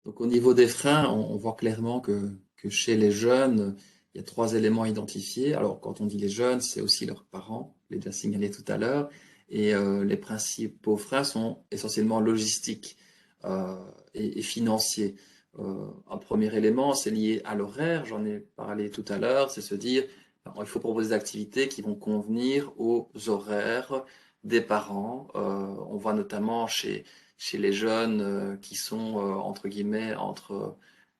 Donc au niveau des freins, on voit clairement que chez les jeunes, il y a 3 éléments identifiés. Alors quand on dit les jeunes, c'est aussi leurs parents, je l'ai déjà signalé tout à l'heure. Et les principaux freins sont essentiellement logistiques et financiers. Un premier élément, c'est lié à l'horaire, j'en ai parlé tout à l'heure, c'est se dire, il faut proposer des activités qui vont convenir aux horaires des parents. On voit notamment chez les jeunes qui sont entre guillemets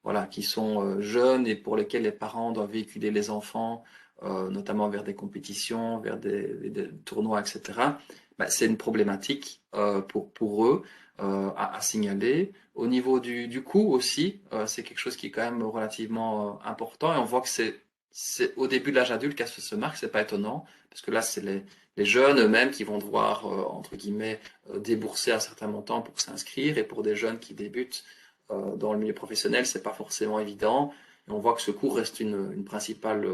voilà, qui sont jeunes et pour lesquels les parents doivent véhiculer les enfants, notamment vers des compétitions, vers des tournois, etc. Ben, c'est une problématique pour eux à signaler. Au niveau du coût aussi, c'est quelque chose qui est quand même relativement important et on voit que c'est au début de l'âge adulte qu'elle se marque, c'est pas étonnant, parce que là, c'est les jeunes eux-mêmes qui vont devoir, entre guillemets, débourser un certain montant pour s'inscrire, et pour des jeunes qui débutent dans le milieu professionnel, c'est pas forcément évident. Et on voit que ce cours reste une principale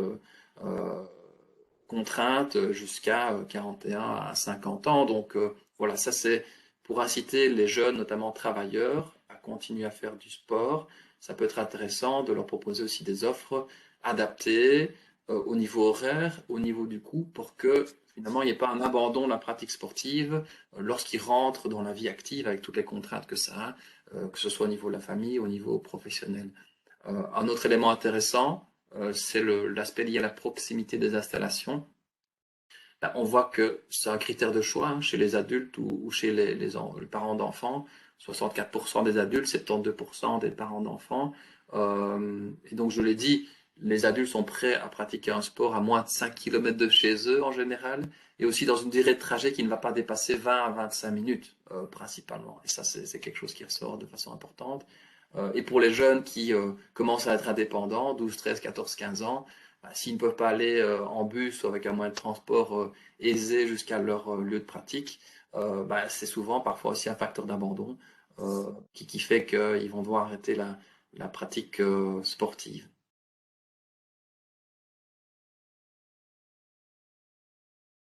contrainte jusqu'à 41 à 50 ans. Donc voilà, ça c'est pour inciter les jeunes, notamment travailleurs, à continuer à faire du sport. Ça peut être intéressant de leur proposer aussi des offres adaptées au niveau horaire, au niveau du coût, pour que finalement il n'y ait pas un abandon de la pratique sportive lorsqu'ils rentrent dans la vie active avec toutes les contraintes que ça a, que ce soit au niveau de la famille, au niveau professionnel. Un autre élément intéressant, c'est l'aspect lié à la proximité des installations. Là, on voit que c'est un critère de choix hein, chez les adultes ou chez les parents d'enfants. 64% des adultes, 72% des parents d'enfants. Et donc, je l'ai dit, les adultes sont prêts à pratiquer un sport à moins de 5 km de chez eux en général, et aussi dans une durée de trajet qui ne va pas dépasser 20 à 25 minutes principalement. Et ça, c'est quelque chose qui ressort de façon importante. Et pour les jeunes qui commencent à être indépendants, 12, 13, 14, 15 ans, bah, s'ils ne peuvent pas aller en bus ou avec un moyen de transport aisé jusqu'à leur lieu de pratique, bah, c'est souvent parfois aussi un facteur d'abandon qui fait qu'ils vont devoir arrêter la pratique sportive.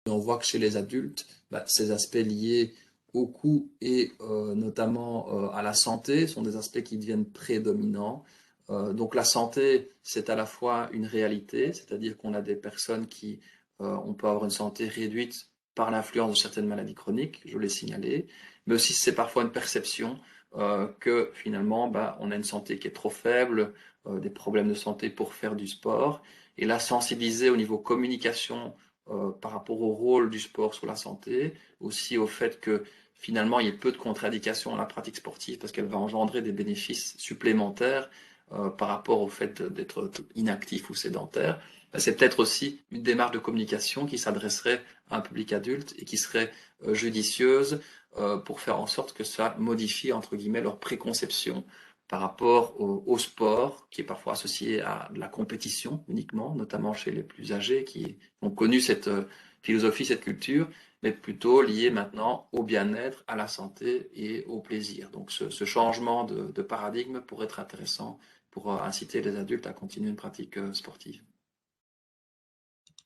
Et on voit que chez les adultes, bah, ces aspects liés au coût et notamment à la santé sont des aspects qui deviennent prédominants. Donc la santé, c'est à la fois une réalité, c'est-à-dire qu'on a des personnes qui on peut avoir une santé réduite par l'influence de certaines maladies chroniques, je l'ai signalé, mais aussi c'est parfois une perception que finalement bah, on a une santé qui est trop faible, des problèmes de santé pour faire du sport, et là sensibiliser au niveau communication par rapport au rôle du sport sur la santé, aussi au fait que finalement il y ait peu de contre-indications à la pratique sportive parce qu'elle va engendrer des bénéfices supplémentaires par rapport au fait d'être inactif ou sédentaire. C'est peut-être aussi une démarche de communication qui s'adresserait à un public adulte et qui serait judicieuse pour faire en sorte que ça modifie entre guillemets leur préconception par rapport au sport, qui est parfois associé à de la compétition uniquement, notamment chez les plus âgés qui ont connu cette philosophie, cette culture, mais plutôt lié maintenant au bien-être, à la santé et au plaisir. Donc ce changement de paradigme pourrait être intéressant pour inciter les adultes à continuer une pratique sportive.